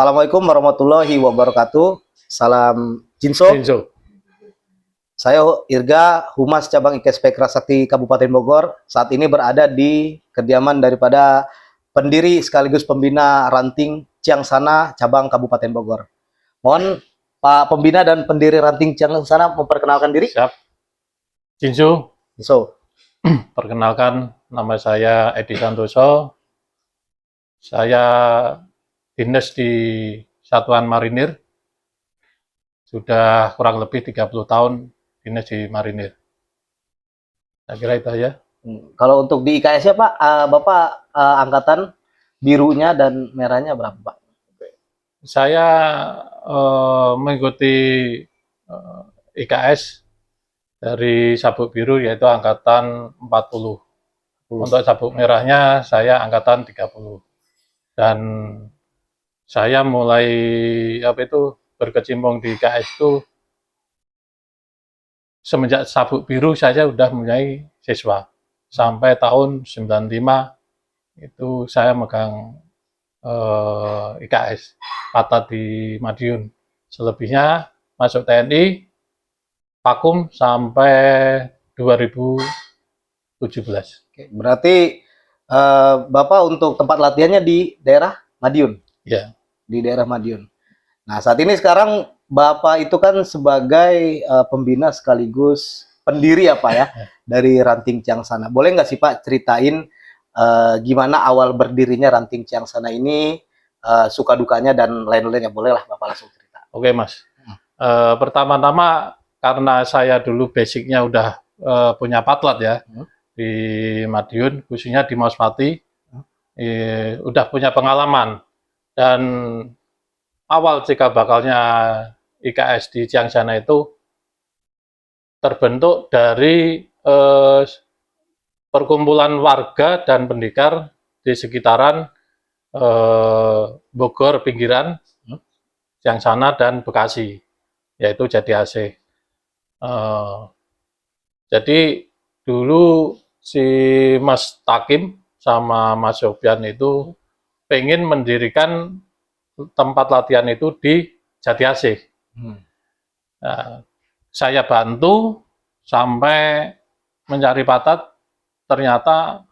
Assalamualaikum warahmatullahi wabarakatuh. Salam Jinso. Jinso. Saya Irga, Humas Cabang IKSP Kerasakti Kabupaten Bogor. Saat ini berada di kediaman daripada pendiri sekaligus pembina Ranting Ciangsana Cabang Kabupaten Bogor. Mohon Pak Pembina dan pendiri Ranting Ciangsana memperkenalkan diri. Siap. Jinso. So, Perkenalkan, nama saya Edi Santoso. Saya dinas di Satuan Marinir. Sudah kurang lebih 30 tahun dinas di Marinir. Saya kira itu aja. kalau untuk di IKS ya Pak, Bapak angkatan birunya dan merahnya berapa Pak? Saya mengikuti IKS dari sabuk biru yaitu angkatan 40. Untuk sabuk merahnya saya angkatan 30. Dan saya mulai berkecimpung di IKS itu semenjak sabuk biru saya sudah mulai siswa. Sampai tahun 95 itu saya megang IKS Patat di Madiun. Selebihnya masuk TNI, vakum sampai 2017. Oke, berarti Bapak untuk tempat latihannya di daerah Madiun? Ya. Di daerah Madiun. Nah, saat ini sekarang Bapak itu kan sebagai pembina sekaligus pendiri ya Pak ya, dari Ranting Ciangsana. Boleh nggak sih Pak ceritain gimana awal berdirinya Ranting Ciangsana ini, suka dukanya dan lain-lainnya? Boleh lah Bapak langsung cerita. Oke Mas. Pertama-tama karena saya dulu basicnya udah punya patlat ya di Madiun, khususnya di Mauspati, udah punya pengalaman. Dan awal cikal bakalnya IKS di Ciangsana itu terbentuk dari perkumpulan warga dan pendekar di sekitaran Bogor pinggiran, Ciangsana dan Bekasi, yaitu Jati Asih. Jadi dulu si Mas Takim sama Mas Sofyan itu pengen mendirikan tempat latihan itu di Jati Asih. Nah, saya bantu sampai mencari patat, ternyata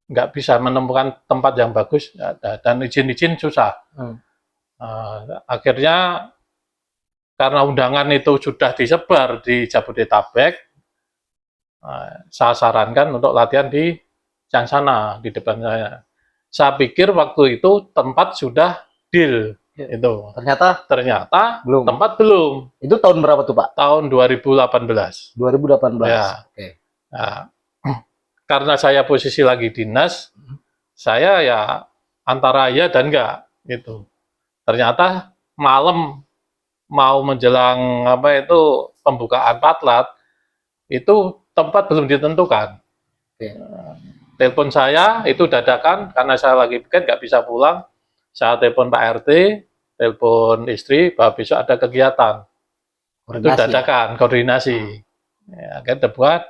nggak bisa menemukan tempat yang bagus dan izin-izin susah. Akhirnya karena undangan itu sudah disebar di Jabodetabek, saya sarankan untuk latihan di Ciangsana di depan saya. Saya pikir waktu itu tempat sudah deal itu. Ternyata belum. Tempat belum. Itu tahun berapa tuh Pak? Tahun 2018. 2018. Ya. Oke. Nah, karena saya posisi lagi dinas, saya ya antara ya dan enggak gitu. Ternyata malam mau menjelang pembukaan patlat itu tempat belum ditentukan. Telepon saya itu dadakan karena saya lagi piket nggak bisa pulang. Saya telepon Pak RT, telepon istri bahwa besok ada kegiatan. Itu dadakan, koordinasi. Ya, kita buat.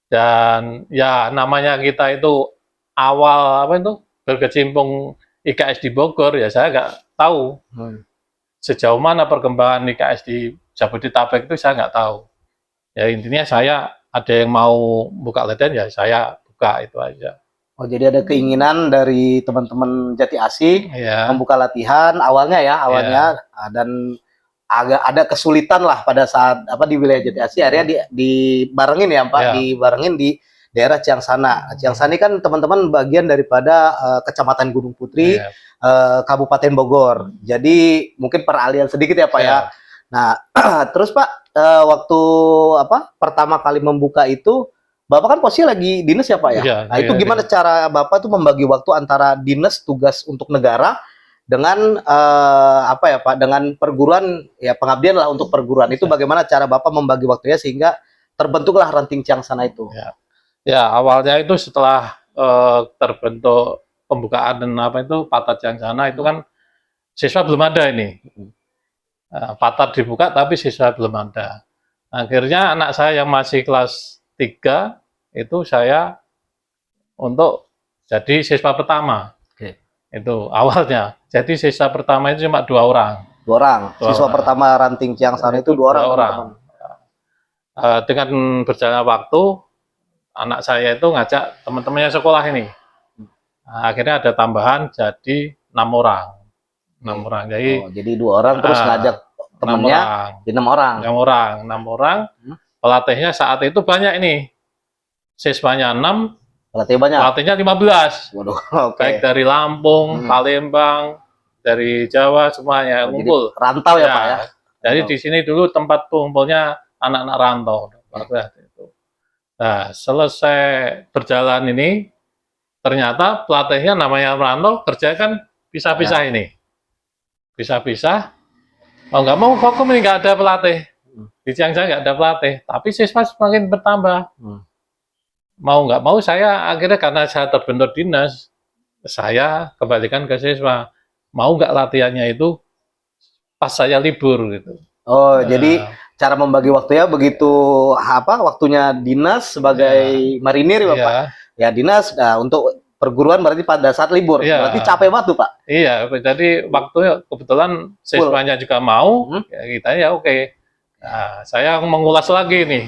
Dan ya namanya kita itu awal berkecimpung IKS di Bogor, ya saya nggak tahu sejauh mana perkembangan IKS di Jabodetabek itu saya nggak tahu. Ya intinya saya ada yang mau buka latihan ya saya buka, itu aja. Oh, jadi ada keinginan dari teman-teman Jati Asih membuka latihan awalnya dan agak ada kesulitan lah pada saat di wilayah Jati Asih, akhirnya dibarengin ya Pak, dibarengin di daerah Ciangsana. Ciangsana kan teman-teman bagian daripada Kecamatan Gunung Putri, Kabupaten Bogor. Jadi mungkin peralihan sedikit ya Pak ya. Nah, terus Pak, waktu pertama kali membuka itu Bapak kan posisi lagi dinas ya Pak ya? Nah itu gimana cara Bapak tuh membagi waktu antara dinas tugas untuk negara dengan Pak, dengan perguruan ya, pengabdian lah untuk perguruan. Itu bagaimana cara Bapak membagi waktunya sehingga terbentuklah Ranting Ciangsana itu? Ya awalnya itu setelah terbentuk pembukaan dan Patat Ciangsana itu kan siswa belum ada ini. Patat dibuka tapi siswa belum ada. Akhirnya anak saya yang masih kelas 3 itu saya untuk jadi siswa pertama. Itu awalnya. Jadi siswa pertama itu cuma 2 orang. 2 orang. Dua Siswa orang. pertama ranting Ciang Sana itu 2 orang. Teman-teman. Dengan berjalannya waktu, anak saya itu ngajak teman-temannya sekolah ini. Akhirnya ada tambahan jadi 6 orang. 6 orang. Jadi 2 orang terus ngajak temennya di 6 orang. 6 orang. Pelatihnya saat itu banyak ini. Siswanya 6, pelatihnya 15. Waduh, Baik dari Lampung, Palembang, dari Jawa semuanya ngumpul. Rantau ya Pak ya. Jadi di sini dulu tempat kumpulnya anak-anak rantau. Nah, selesai berjalan ini, ternyata pelatihnya namanya rantau, kerja kan pisah-pisah ini. Pisah-pisah. Mau nggak mau Kokum ini nggak ada pelatih. Di Ciang Sana nggak ada pelatih. Tapi siswa semakin bertambah. Mau nggak mau saya akhirnya karena saya terbentur dinas, saya kembalikan ke siswa. Mau nggak latihannya itu pas saya libur gitu. Jadi cara membagi waktunya begitu waktunya dinas sebagai marinir ya Pak. Ya dinas untuk perguruan berarti pada saat libur. Berarti capek banget tuh Pak. Iya, jadi waktunya kebetulan siswanya juga mau, ya kita ya oke. Nah, saya mengulas lagi nih.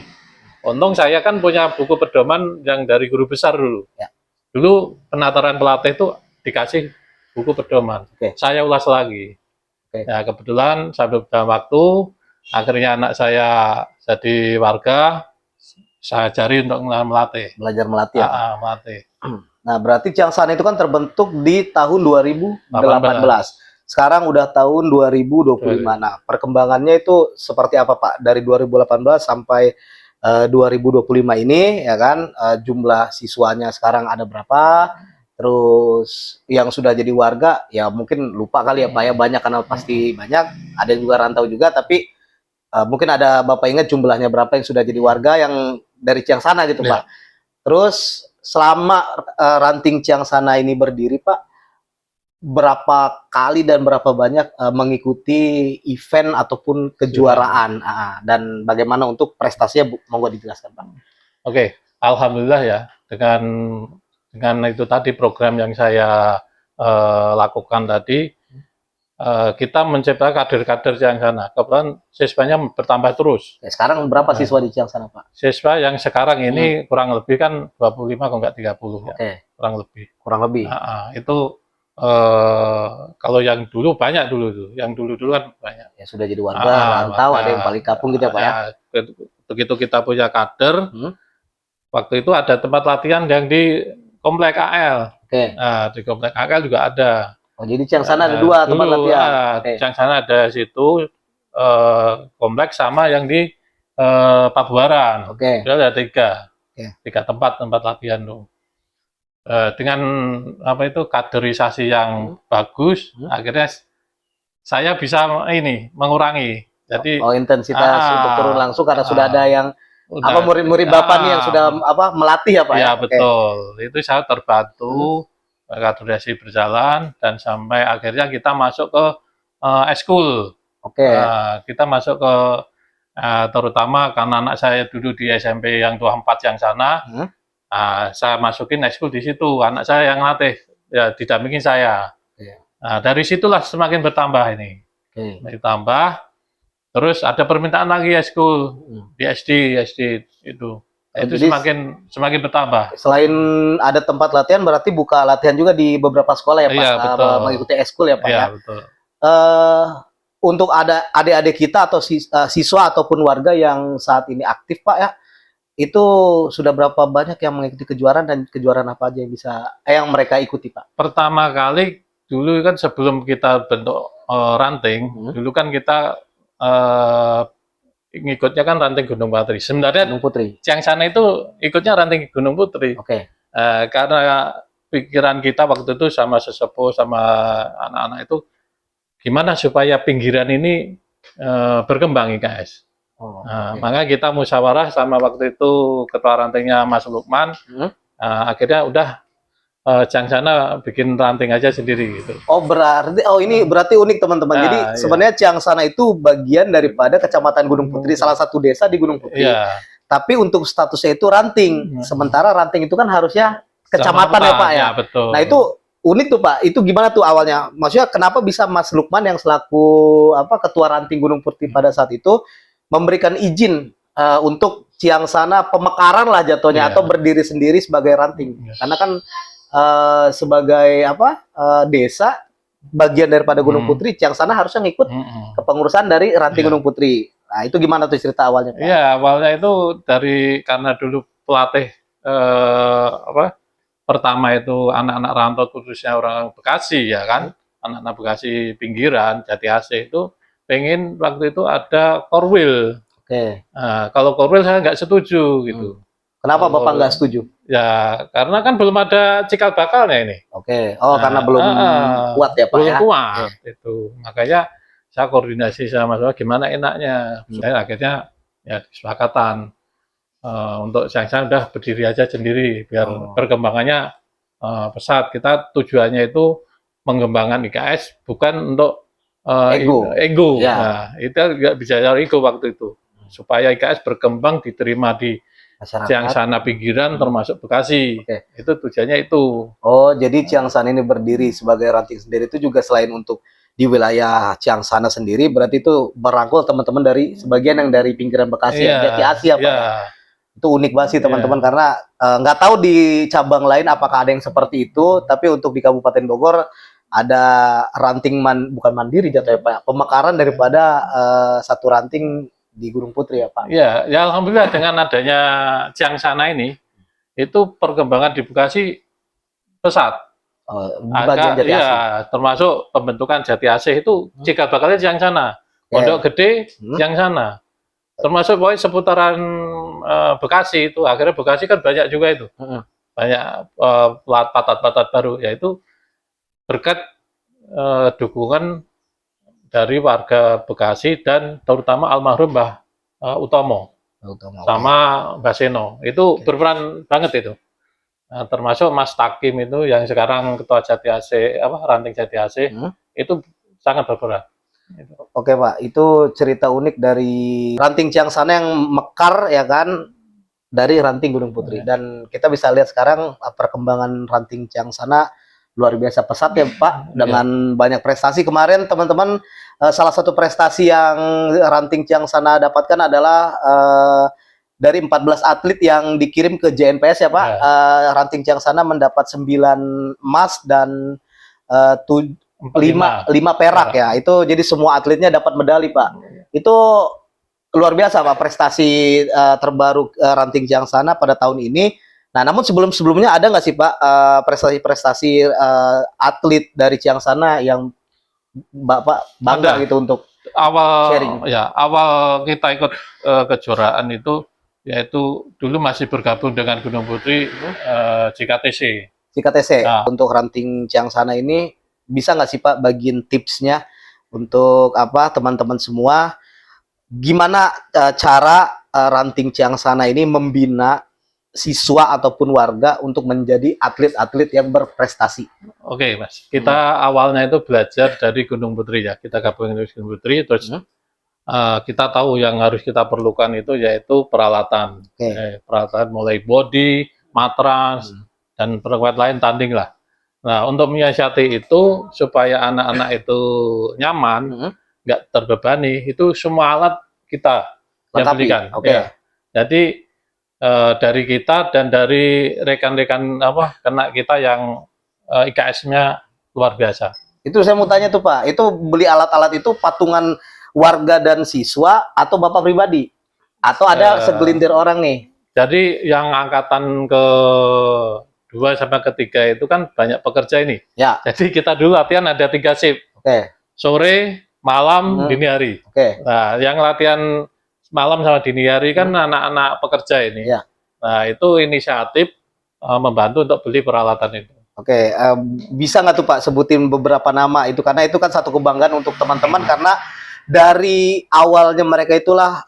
Untung saya kan punya buku pedoman yang dari guru besar dulu. Dulu penataran pelatih itu dikasih buku pedoman. Saya ulas lagi. Ya kebetulan sampai dalam waktu akhirnya anak saya jadi warga, saya cari untuk melatih. Belajar melatih. Melatih. Nah berarti Ciang Sana itu kan terbentuk di tahun 2018. Sekarang udah tahun 2025. Nah perkembangannya itu seperti apa Pak? Dari 2018 sampai 2025 ini ya kan, jumlah siswanya sekarang ada berapa? Terus yang sudah jadi warga ya mungkin lupa kali ya Pak ya, banyak karena pasti banyak, ada juga rantau juga, tapi mungkin ada Bapak ingat jumlahnya berapa yang sudah jadi warga yang dari Ciang Sana gitu Pak. Terus selama ranting Ciang Sana ini berdiri Pak, berapa kali dan berapa banyak mengikuti event ataupun kejuaraan dan bagaimana untuk prestasinya, monggo dijelaskan Pak. Oke, alhamdulillah ya dengan itu tadi program yang saya lakukan tadi, kita menciptakan kader-kader Ciang Sana. Kebetulan siswanya bertambah terus. Sekarang berapa siswa di Ciang Sana Pak? Siswa yang sekarang ini kurang lebih kan 25 kalau nggak 30 ya. Kurang lebih. Kurang lebih. Itu kalau yang dulu banyak dulu yang dulu kan banyak. Ya sudah jadi warga, rantau, ada yang balik kampung gitu ya Pak ya. Begitu kita punya kader, waktu itu ada tempat latihan yang di Komplek AL. Nah, di Komplek AL juga ada. Jadi Ciang Sana ada 2 tempat latihan. Ciang Sana ada situ kompleks sama yang di Pabuaran. Itu ada 3 tempat latihan tuh. Dengan kaderisasi yang bagus, akhirnya saya bisa mengurangi. Jadi intensitas untuk turun langsung karena sudah ada yang murid-murid Bapak nih yang sudah melatih ya Pak ya. Betul. Itu saya terbantu, kaderisasi berjalan dan sampai akhirnya kita masuk ke eskul. Kita masuk ke terutama karena anak saya dulu di SMP yang 24 Ciang Sana. Saya masukin eskul di situ, anak saya yang latih, ya didampingi saya. Nah, dari situlah semakin bertambah ini. Bertambah, terus ada permintaan lagi eskul di SD itu. Itu semakin bertambah. Selain ada tempat latihan, berarti buka latihan juga di beberapa sekolah ya Pak? Iya, betul. Mengikuti eskul ya Pak ya? Betul. Untuk ada adik-adik kita atau siswa ataupun warga yang saat ini aktif Pak ya, itu sudah berapa banyak yang mengikuti kejuaraan dan kejuaraan apa aja yang mereka ikuti Pak? Pertama kali dulu kan sebelum kita bentuk ranting, dulu kan kita ngikutnya kan ranting Gunung Putri. Sebenarnya Gunung Putri. Ciang Sana itu ikutnya ranting Gunung Putri. Karena pikiran kita waktu itu sama sesepuh sama anak-anak itu gimana supaya pinggiran ini berkembang IKS. Maka kita musyawarah sama waktu itu ketua rantingnya Mas Lukman. Akhirnya udah Ciang Sana bikin ranting aja sendiri gitu. Ini berarti unik teman-teman. Jadi sebenarnya Ciang Sana itu bagian daripada Kecamatan Gunung Putri, salah satu desa di Gunung Putri. Tapi untuk statusnya itu ranting. Sementara ranting itu kan harusnya kecamatan ya Pak ya. Betul. Nah itu unik tuh Pak. Itu gimana tuh awalnya? Maksudnya kenapa bisa Mas Lukman yang selaku ketua ranting Gunung Putri pada saat itu memberikan izin untuk Ciang Sana pemekaran lah jatuhnya atau berdiri sendiri sebagai ranting? Karena kan sebagai desa bagian daripada Gunung Putri, Ciang Sana harusnya ngikut kepengurusan dari ranting Gunung Putri. Nah, itu gimana tuh cerita awalnya, Pak? Iya, awalnya itu karena dulu pelatih pertama itu anak-anak rantau khususnya orang Bekasi ya kan, anak-anak Bekasi pinggiran, Jati AC itu pengen waktu itu ada korwil. Oke. Nah, kalau korwil saya nggak setuju gitu. Kenapa Bapak nggak setuju? Ya, karena kan belum ada cikal bakalnya ini. Oke. Oh, karena belum kuat ya Pak belum ya? kuat itu. Makanya saya koordinasi sama Mas gimana enaknya. Saya akhirnya ya kesepakatan untuk Ciang udah berdiri aja sendiri biar perkembangannya pesat. Kita tujuannya itu mengembangkan IKS bukan untuk ego. Ya. Nah, itu nggak bisa ego waktu itu. Supaya IKS berkembang diterima di Ciang Sana pinggiran termasuk Bekasi. Itu tujuannya itu. Oh, jadi Ciang Sana ini berdiri sebagai ranting sendiri itu juga selain untuk di wilayah Ciang Sana sendiri, berarti itu merangkul teman-teman dari sebagian yang dari pinggiran Bekasi, Jati Asi Pak ya? Itu unik banget sih teman-teman karena nggak tahu di cabang lain apakah ada yang seperti itu, tapi untuk di Kabupaten Bogor ada ranting bukan mandiri jatuhnya Pak, pemekaran daripada satu ranting di Gunung Putri ya Pak. Ya alhamdulillah dengan adanya Ciang Sana ini, itu perkembangan di Bekasi pesat. Bagian Jati AC. Termasuk pembentukan Jati AC itu cikal bakalnya Ciang Sana. Pondok Gede Ciang Sana. Termasuk pokoknya seputaran Bekasi itu, akhirnya Bekasi kan banyak juga itu. Banyak patat-patat baru, yaitu berkat dukungan dari warga Bekasi dan terutama almarhum Mbah Utomo sama Mbah Seno itu berperan banget itu. Nah, termasuk Mas Takim itu yang sekarang ketua Jati AC ranting Jati AC itu sangat berperan. Oke Pak, itu cerita unik dari ranting Ciang Sana yang mekar ya kan dari ranting Gunung Putri dan kita bisa lihat sekarang perkembangan ranting Ciang Sana luar biasa pesat ya Pak dengan banyak prestasi kemarin teman-teman. Salah satu prestasi yang ranting Ciang Sana dapatkan adalah dari 14 atlet yang dikirim ke JNPS ya Pak. Ranting Ciang Sana mendapat 9 emas dan 5 perak ya. Itu jadi semua atletnya dapat medali Pak. Itu luar biasa Pak prestasi terbaru ranting Ciang Sana pada tahun ini. Nah, namun sebelumnya ada nggak sih Pak prestasi-prestasi atlet dari Ciang Sana yang Bapak bangga gitu untuk sharing? Ya, awal kita ikut kejuaraan itu yaitu dulu masih bergabung dengan Gunung Putri JKTC. Untuk ranting Ciang Sana ini bisa nggak sih Pak bagiin tipsnya untuk teman-teman semua gimana cara ranting Ciang Sana ini membina siswa ataupun warga untuk menjadi atlet-atlet yang berprestasi? Oke Mas, kita awalnya itu belajar dari Gunung Putri ya, kita gabungin dengan Gunung Putri, terus kita tahu yang harus kita perlukan itu yaitu peralatan, peralatan mulai body, matras, dan perangkat lain tanding lah. Nah untuk menyiasati itu supaya anak-anak itu nyaman, nggak terbebani, itu semua alat kita yang belikan. Jadi dari kita dan dari rekan-rekan kena kita yang IKS-nya luar biasa. Itu saya mau tanya tuh Pak, itu beli alat-alat itu patungan warga dan siswa atau Bapak pribadi? Atau ada segelintir orang nih? Jadi yang angkatan ke 2 sampai ke 3 itu kan banyak pekerja ini. Ya. Jadi kita dulu latihan ada 3 shift. Sore, malam, dini hari. Nah, yang latihan malam sama dini hari kan anak-anak pekerja ini. Nah, itu inisiatif membantu untuk beli peralatan itu. Bisa nggak tuh Pak sebutin beberapa nama itu, karena itu kan satu kebanggaan untuk teman-teman karena dari awalnya mereka itulah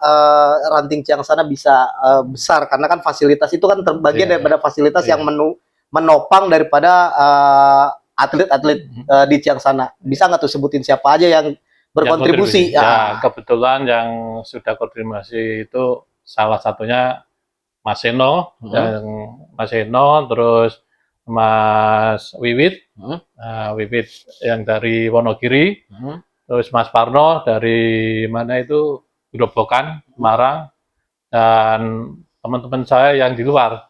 ranting Ciang Sana bisa besar karena kan fasilitas itu kan terbagian daripada fasilitas yang menopang daripada atlet-atlet di Ciang Sana. Bisa nggak tuh sebutin siapa aja yang berkontribusi? Ya, kebetulan yang sudah kontribusi itu salah satunya Mas Seno, terus Mas Wiwit, Wiwit yang dari Wonogiri, terus Mas Parno dari mana itu, Gerobokan, Semarang, dan teman-teman saya yang di luar,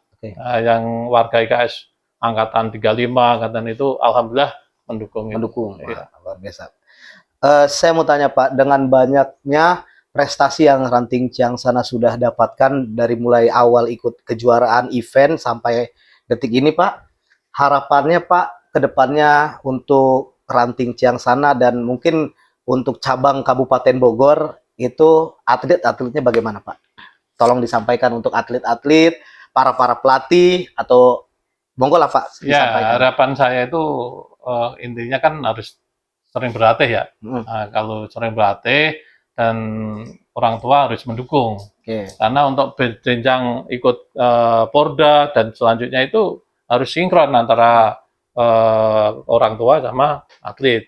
yang warga IKS angkatan 35, angkatan itu, alhamdulillah mendukung. Ya. Luar biasa. Saya mau tanya Pak, dengan banyaknya prestasi yang Ranting Ciangsana sudah dapatkan dari mulai awal ikut kejuaraan event sampai detik ini Pak, harapannya Pak ke depannya untuk Ranting Ciangsana dan mungkin untuk cabang Kabupaten Bogor itu atlet-atletnya bagaimana Pak? Tolong disampaikan untuk atlet-atlet, para pelatih atau monggo lah Pak. Ya, harapan saya itu intinya kan harus sering berlatih ya. Kalau sering berlatih dan orang tua harus mendukung. Karena untuk berjenjang ikut Porda dan selanjutnya itu harus sinkron antara orang tua sama atlet.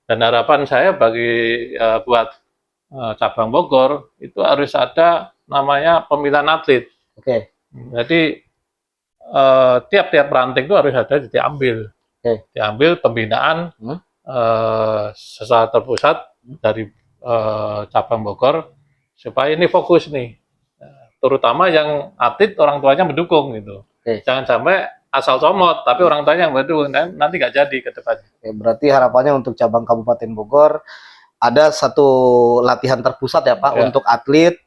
Dan harapan saya buat cabang Bogor itu harus ada namanya pemilihan atlet. Jadi tiap-tiap ranting itu harus ada diambil. Diambil pembinaan secara terpusat dari cabang Bogor supaya ini fokus nih. Terutama yang atlet orang tuanya mendukung gitu. Jangan sampai asal comot, tapi orang tuanya yang mendukung, nanti nggak jadi ke depannya. Berarti harapannya untuk cabang Kabupaten Bogor ada satu latihan terpusat ya Pak untuk atlet,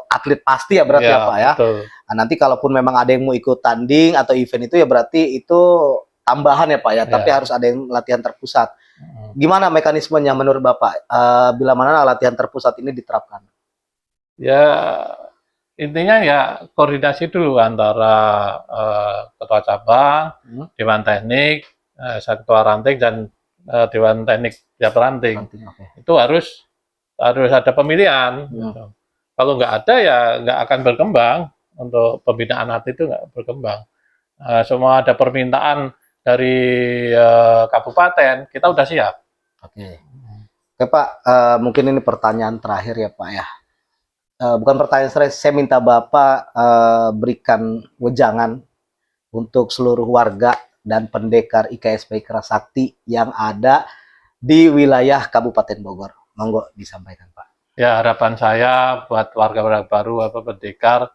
atlet pasti ya berarti ya Pak ya. Nah, nanti kalaupun memang ada yang mau ikut tanding atau event itu ya berarti itu tambahan ya Pak ya, tapi harus ada yang latihan terpusat. Gimana mekanismenya menurut Bapak bila mana latihan terpusat ini diterapkan? Ya intinya ya koordinasi dulu antara ketua cabang, dewan teknik, ketua ranting dan dewan teknik tiap ranting. Itu harus ada pemilihan. Kalau nggak ada ya nggak akan berkembang. Untuk pembinaan atlet itu nggak berkembang. Semua ada permintaan dari kabupaten, kita udah siap. Oke Pak, mungkin ini pertanyaan terakhir ya Pak ya. Bukan pertanyaan terakhir, saya minta Bapak berikan wejangan untuk seluruh warga dan pendekar IKSP Kerasakti yang ada di wilayah Kabupaten Bogor. Monggo disampaikan Pak. Ya, harapan saya buat warga-warga baru pendekar,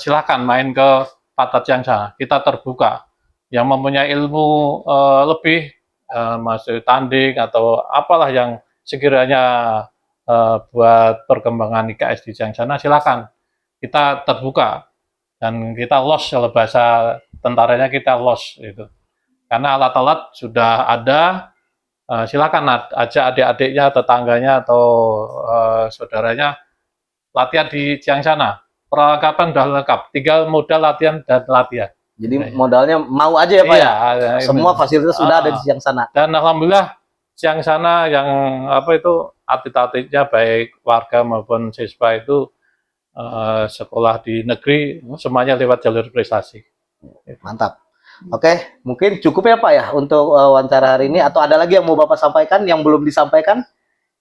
silakan main ke Patat Ciangsana. Kita terbuka. Yang mempunyai ilmu lebih, masuk tanding atau apalah yang sekiranya buat perkembangan IKS di Ciangsana, silakan. Kita terbuka dan kita los, kalau bahasa tentaranya kita los itu. Karena alat-alat sudah ada, silakan ajak adik-adiknya, tetangganya atau saudaranya latihan di Ciangsana. Perlengkapan sudah lengkap, tinggal modal latihan dan latihan. Jadi modalnya mau aja ya Pak ya. Semua fasilitas sudah ada di Ciangsana. Dan alhamdulillah Ciangsana yang atlet-atletnya baik warga maupun siswa itu sekolah di negeri semuanya lewat jalur prestasi. Mantap. Oke, mungkin cukup ya Pak ya untuk wawancara hari ini, atau ada lagi yang mau Bapak sampaikan yang belum disampaikan?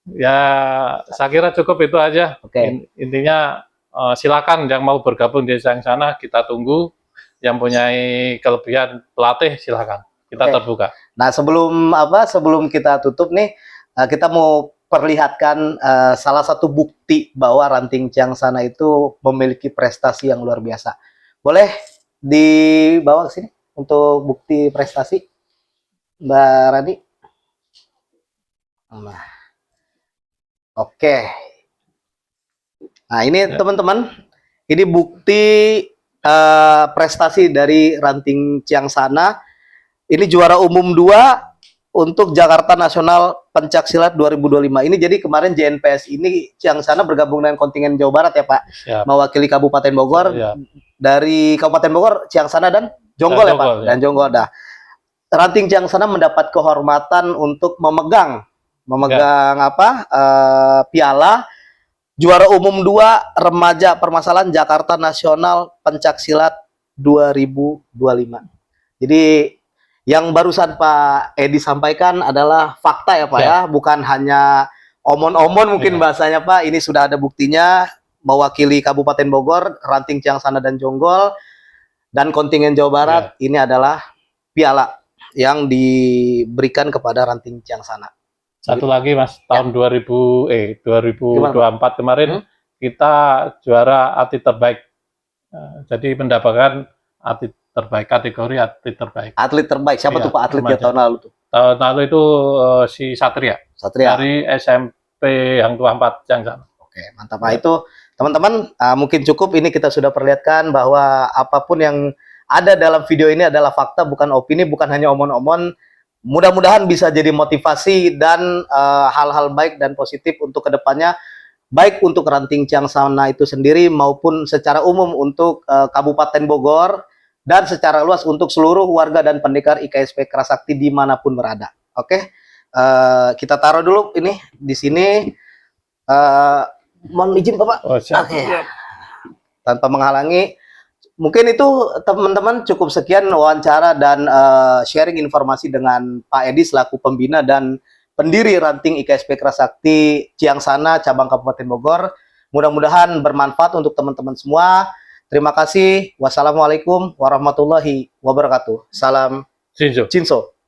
Ya, saya kira cukup itu aja. Intinya silakan yang mau bergabung di Ciangsana, kita tunggu. Yang punya kelebihan pelatih silakan, kita terbuka. Nah sebelum kita tutup nih, kita mau perlihatkan salah satu bukti bahwa Ranting Ciangsana itu memiliki prestasi yang luar biasa. Boleh dibawa ke sini untuk bukti prestasi, Mbak Rani? Nah, oke. Nah ini teman-teman, ini bukti prestasi dari Ranting Ciangsana. Ini juara umum 2 untuk Jakarta Nasional Pencaksilat 2025. Ini jadi kemarin JNPS ini Ciangsana bergabung dengan kontingen Jawa Barat ya Pak. Mewakili Kabupaten Bogor. Dari Kabupaten Bogor, Ciangsana dan Jonggol ya Pak. Dan Jonggol dah. Ranting Ciangsana mendapat kehormatan untuk memegang piala juara umum 2 remaja permasalahan Jakarta Nasional Pencaksilat 2025. Jadi yang barusan Pak Edi sampaikan adalah fakta ya Pak ya, bukan hanya omon-omon mungkin bahasanya Pak. Ini sudah ada buktinya, mewakili Kabupaten Bogor, Ranting Ciangsana dan Jonggol dan kontingen Jawa Barat. Ini adalah piala yang diberikan kepada Ranting Ciangsana. Satu lagi Mas, tahun 2024 kemarin kita juara atlet terbaik. Jadi mendapatkan atlet terbaik, kategori atlet terbaik. Atlet terbaik, siapa tuh Pak atletnya tahun lalu tuh? Tahun lalu itu si Satria. Dari SMP Hang Tuah 4 Ciangsana. Oke, mantap. Nah, itu teman-teman mungkin cukup ini kita sudah perlihatkan bahwa apapun yang ada dalam video ini adalah fakta, bukan opini, bukan hanya omon-omon. Mudah-mudahan bisa jadi motivasi dan hal-hal baik dan positif untuk kedepannya, baik untuk Ranting Ciangsana itu sendiri maupun secara umum untuk Kabupaten Bogor dan secara luas untuk seluruh warga dan pendekar IKSP Kerasakti dimanapun berada. Oke, kita taruh dulu ini di sini. Mohon izin Bapak. Oke. Tanpa menghalangi. Mungkin itu teman-teman cukup sekian wawancara dan sharing informasi dengan Pak Edi selaku pembina dan pendiri Ranting IKSP Kerasakti Ciangsana cabang Kabupaten Bogor. Mudah-mudahan bermanfaat untuk teman-teman semua. Terima kasih. Wassalamualaikum warahmatullahi wabarakatuh. Salam Cinso.